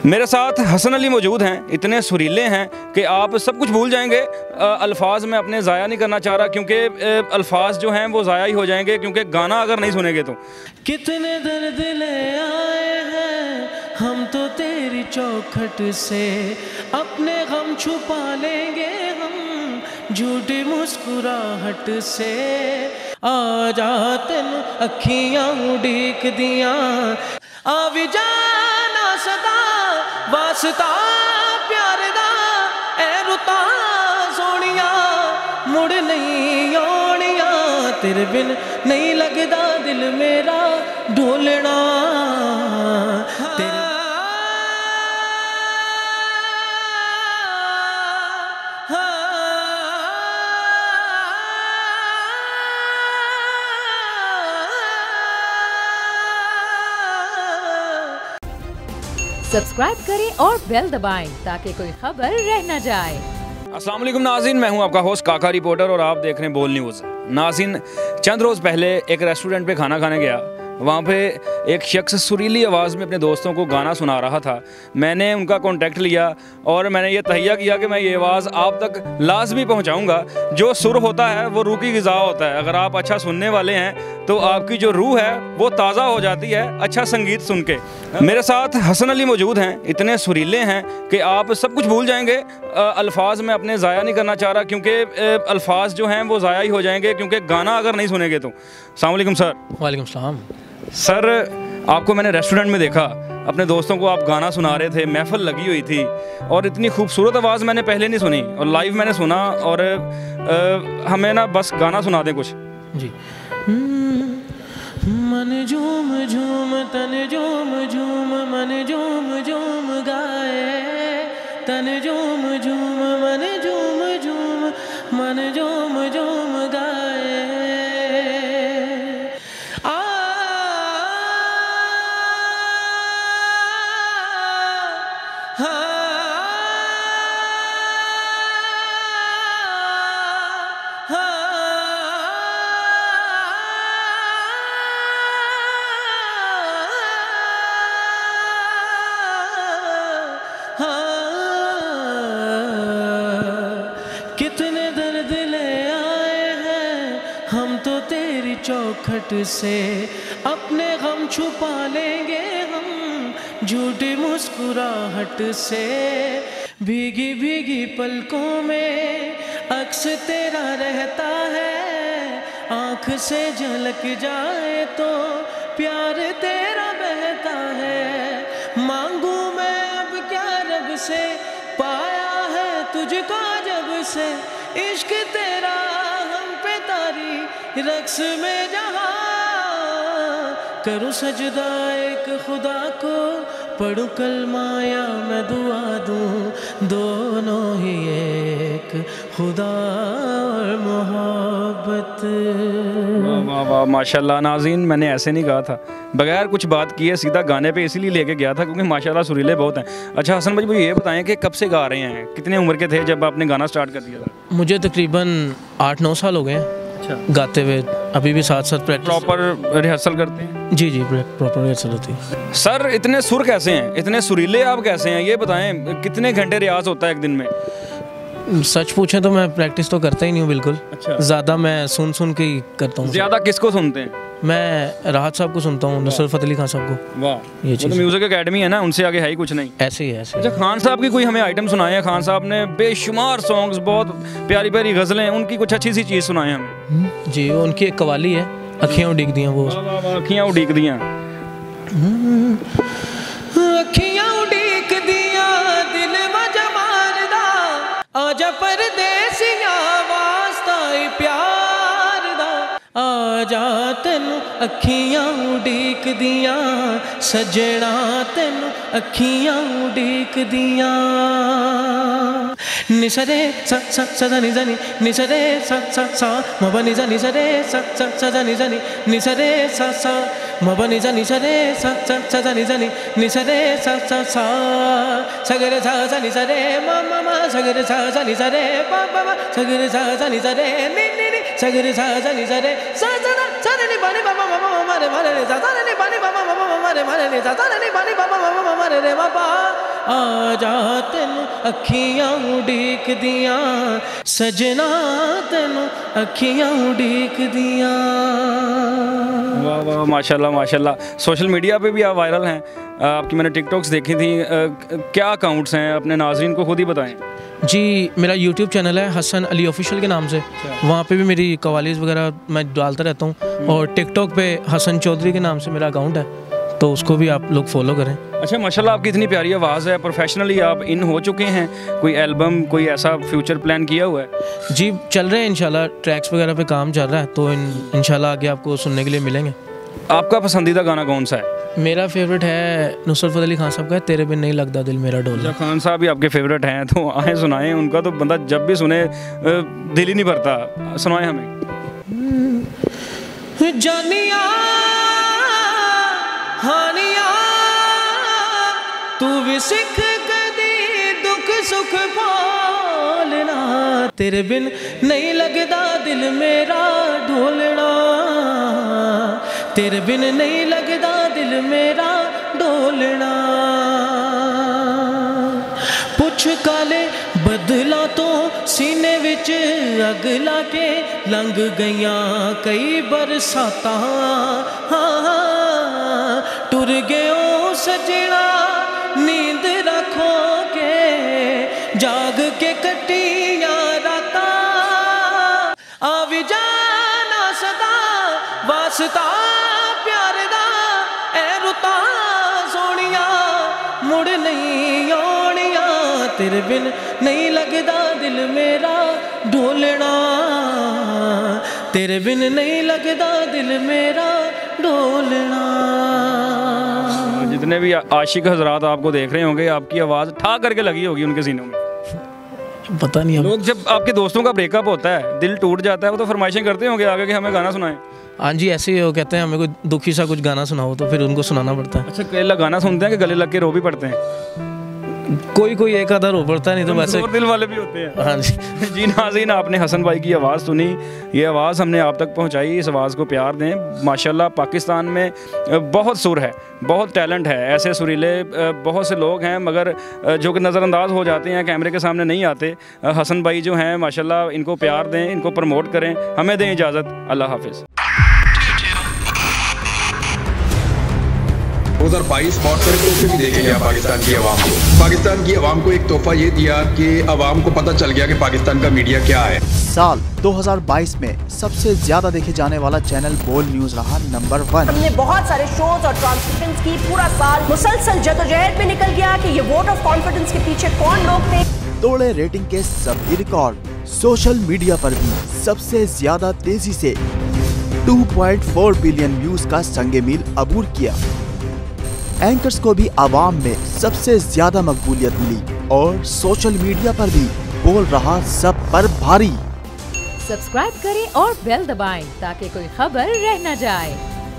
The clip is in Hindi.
मेरे साथ हसन अली मौजूद हैं। इतने सुरीले हैं कि आप सब कुछ भूल जाएंगे। अल्फाज मैं अपने ज़ाया नहीं करना चाह रहा, क्योंकि अल्फाज जो हैं वो ज़ाया ही हो जाएंगे, क्योंकि गाना अगर नहीं सुनेंगे तो। कितने दर्द ले आए हैं हम तो तेरी चौखट से, अपने गम छुपा लेंगे हम झूठी मुस्कुराहट से। आ जा तेन अखियां उड़ीक दियां, आ भी जाना सदा वास्ता प्यार दा, ए रुता सोनिया मुड़ नहीं आनिया, तेरे बिन नहीं लगदा दिल मेरा ढोलना। सब्सक्राइब करें और बेल दबाएं ताकि कोई खबर रह न जाए। अस्सलाम वालेकुम नाज़रीन, मैं हूं आपका होस्ट काका रिपोर्टर और आप देख रहे हैं बोल न्यूज़। नाज़रीन, चंद रोज़ पहले एक रेस्टोरेंट पे खाना खाने गया। वहाँ पे एक शख्स सुरीली आवाज़ में अपने दोस्तों को गाना सुना रहा था। मैंने उनका कॉन्टेक्ट लिया और मैंने ये तहैया किया कि मैं ये आवाज़ आप तक लाजमी पहुँचाऊँगा। जो सुर होता है वो रूह की ग़िज़ा होता है। अगर आप अच्छा सुनने वाले हैं तो आपकी जो रूह है वो ताज़ा हो जाती है अच्छा संगीत सुन के। मेरे साथ हसन अली मौजूद हैं। इतने सुरीले हैं कि आप सब कुछ भूल जाएंगे। अल्फाज मैं अपने ज़ाया नहीं करना चाह रहा, क्योंकि अल्फाज जो हैं वो ज़ाया ही हो जाएंगे, क्योंकि गाना अगर नहीं सुनेंगे तो। अस्सलाम वालेकुम सर। वालेकुम सलाम। सर, आपको मैंने रेस्टोरेंट में देखा, अपने दोस्तों को आप गाना सुना रहे थे, महफिल लगी हुई थी और इतनी खूबसूरत आवाज़ मैंने पहले नहीं सुनी और लाइव मैंने सुना। और हमें ना बस गाना सुना दें कुछ। जी। मन झूम झूम तन झूम झूम मन झूम झूम गाए, तन झूम झूम मन झूम झूम मन झूम झूम गाए। कितने दर्द ले आए हैं हम तो तेरी चौखट से, अपने गम छुपा लेंगे हम झूठी मुस्कुराहट से। भीगी भीगी पलकों में अक्स तेरा रहता है, आँख से झलक जाए तो प्यार तेरा बहता है। मांगू मैं अब क्या रब से, पाया है तुझको जब से, इश्क तेरा हम पे तारी रक्स में जहाँ। करूँ सजदा एक खुदा को, पढ़ूं कलमा या मैं दुआ दूँ, दोनों ही एक खुदा और मोहब्बत। वाह वाह, माशाल्लाह। नाज़रीन, मैंने ऐसे नहीं कहा था, बगैर कुछ बात किए सीधा गाने पे इसीलिए लेके गया था क्योंकि माशाल्लाह सुरीले बहुत हैं। अच्छा हसन भाई, मुझे ये बताएं कि कब से गा रहे हैं, कितने उम्र के थे जब आपने गाना स्टार्ट कर दिया था? मुझे तकरीबन 8-9 साल हो गए हैं गाते हुए। अभी भी साथ साथ प्रैक्टिस। प्रॉपर रिहर्सल करते हैं? जी जी, प्रॉपर रिहर्सल होती है। सर, इतने सुर कैसे हैं, इतने सुरीले आप कैसे हैं, ये बताएं। कितने घंटे रियाज होता है एक दिन में? सच पूछें तो मैं प्रैक्टिस तो करता ही नहीं हूँ बिल्कुल। अच्छा। ज़्यादा मैं सुन सुन के ही करता हूँ। ज़्यादा किसको सुनते हैं? मैं राहत साहब को सुनता हूँ, नुसरत फ़तेह अली खान साहब को। वाह, ये चीज़ म्यूज़िक एकेडमी है ना, उनसे आगे है ही कुछ नहीं। ऐसे ही है, ऐसे। अच्छा, खान साहब की कोई हमें आइटम सुनाए हैं? खान साहब ने बेशुमार सॉन्ग्स, बहुत प्यारी प्यारी गज़लें, उनकी कुछ अच्छी सी चीज़ सुनाए हमें। जी, उनकी एक कवाली है, अखियाँ उड़ीक दियाँ। वो अखियाँ उड़ीक दियाँ, अखियाँ उड़ीक दियाँ दिल में जमाल दा, आजा परदेसिया वास्ता प्यार दा, आजा तेनू अखियाँ उड़ीक दियाँ सजना, तेनू अखियाँ उड़ीक दियाँ। निसरे सा सा सदा निजनी, निसरे सा सा सा मब निजा, निसरे सा सा सदा निजनी, निसरे सा सा मब निजा, निसरे सा सा सदा निजनी, निसरे सा सा सा सगरे सा सा निसरे मम मा, सगरे सा सा निसरे पम पम, सगरे सा सा निसरे नि नि नि, सगरे सा सा निसरे सा सा सा नि पानी बाबा बाबा मारे मारे सा सा नि पानी बाबा बाबा मारे मारे सा सा नि पानी बाबा बाबा मारे रे बाबा आ जा तेनू अखियां उड़ीक दियां सजना तेनू अखियां उड़ीक दियां। वाह वाह माशाल्लाह माशाल्लाह। सोशल मीडिया पे भी आप वायरल हैं, आपकी मैंने टिकटॉक्स देखी थी, क्या अकाउंट्स हैं अपने नाज़रीन को खुद ही बताएं। जी मेरा यूट्यूब चैनल है हसन अली ऑफिशियल के नाम से, वहाँ पे भी मेरी कवालीज़ वगैरह मैं डालता रहता हूँ, और टिकटॉक पे हसन चौधरी के नाम से मेरा अकाउंट है, तो उसको भी आप लोग फॉलो करें। अच्छा माशाल्लाह, आपकी इतनी प्यारी आवाज़ है, प्रोफेशनली आप इन हो चुके हैं, कोई एल्बम कोई ऐसा फ्यूचर प्लान किया हुआ है? जी चल रहे हैं इंशाल्लाह, ट्रैक्स वगैरह पे काम चल रहा है, तो इंशाल्लाह आगे आपको सुनने के लिए मिलेंगे। आपका पसंदीदा गाना कौन सा है? मेरा फेवरेट है नुसरत फतेह अली खान साहब का, तेरे बिन नहीं लगता दिल मेरा डोल। जब खान साहब भी आपके फेवरेट हैं तो आए सुनाएं, उनका तो बंदा जब भी सुने दिल ही नहीं भरता, सुनाएं हमें। जानिया हानिया तू भी सिख कदी दुख सुख बोलना, तेरे बिन नहीं लगदा दिल मेरा ढोलना, तेरे बिन नहीं लगदा दिल मेरा डोलना। पुछ काले बदला तो सीने विच अग ला के लंघ गईयां कई बरसातां, टुर गयो सजना नींद रखो के जाग के कटियां रातां, आ भी जाना सदा वास्ता मुड़ नहीं आनिया, तेरे बिन नहीं लगदा दिल मेरा ढोलना, तेरे बिन नहीं लगदा दिल मेरा ढोलना। जितने भी आशिक हजरात आपको देख रहे होंगे, आपकी आवाज़ ठा करके लगी होगी उनके सीनों में। पता नहीं, लोग जब आपके दोस्तों का ब्रेकअप होता है, दिल टूट जाता है, वो तो फरमाइशें करते होंगे आगे कि हमें गाना सुनाएं। हाँ जी ऐसे ही वो कहते हैं हमें कोई दुखी सा कुछ गाना सुनाओ, तो फिर उनको सुनाना पड़ता है। अच्छा कई लोग गाना सुनते हैं कि गले लग के रो भी पड़ते हैं? कोई कोई एक आधा रो पड़ता है, नहीं तो वैसे दिल वाले भी होते हैं। हाँ जी। जी नाज़रीन, आपने हसन भाई की आवाज़ सुनी, ये आवाज़ हमने आप तक पहुंचाई, इस आवाज़ को प्यार दें। माशाल्लाह पाकिस्तान में बहुत सुर है, बहुत टैलेंट है, ऐसे सुरीले बहुत से लोग हैं, मगर जो कि नज़रअंदाज हो जाते हैं, कैमरे के सामने नहीं आते। हसन भाई जो हैं माशाल्लाह, इनको प्यार दें, इनको प्रमोट करें। हमें दें इजाज़त, अल्लाह हाफिज़। 2022 बहुत सारे तोहफे भी देखे गया पाकिस्तान की आवाम को। पाकिस्तान की आवाम को एक तोहफा ये दिया कि आवाम को पता चल गया कि पाकिस्तान का मीडिया क्या है। साल 2022 में सबसे ज्यादा देखे जाने वाला चैनल बोल न्यूज रहा नंबर 1। हमने बहुत सारे शोज और ट्रांसमिशंस की, पूरा साल मुसलसल जदोजहद में निकल गया कि ये वोट ऑफ कॉन्फिडेंस के पीछे कौन लोग थे। तोड़े रेटिंग के सभी रिकॉर्ड। सोशल मीडिया पर भी सबसे ज्यादा तेजी से 2.4 बिलियन व्यूज का संगे मील अबूर किया। एंकर्स को भी आवाम में सबसे ज्यादा मकबूलियत मिली और सोशल मीडिया पर भी बोल रहा सब पर भारी। सब्सक्राइब करें और बेल दबाएं ताकि कोई खबर रह न जाए।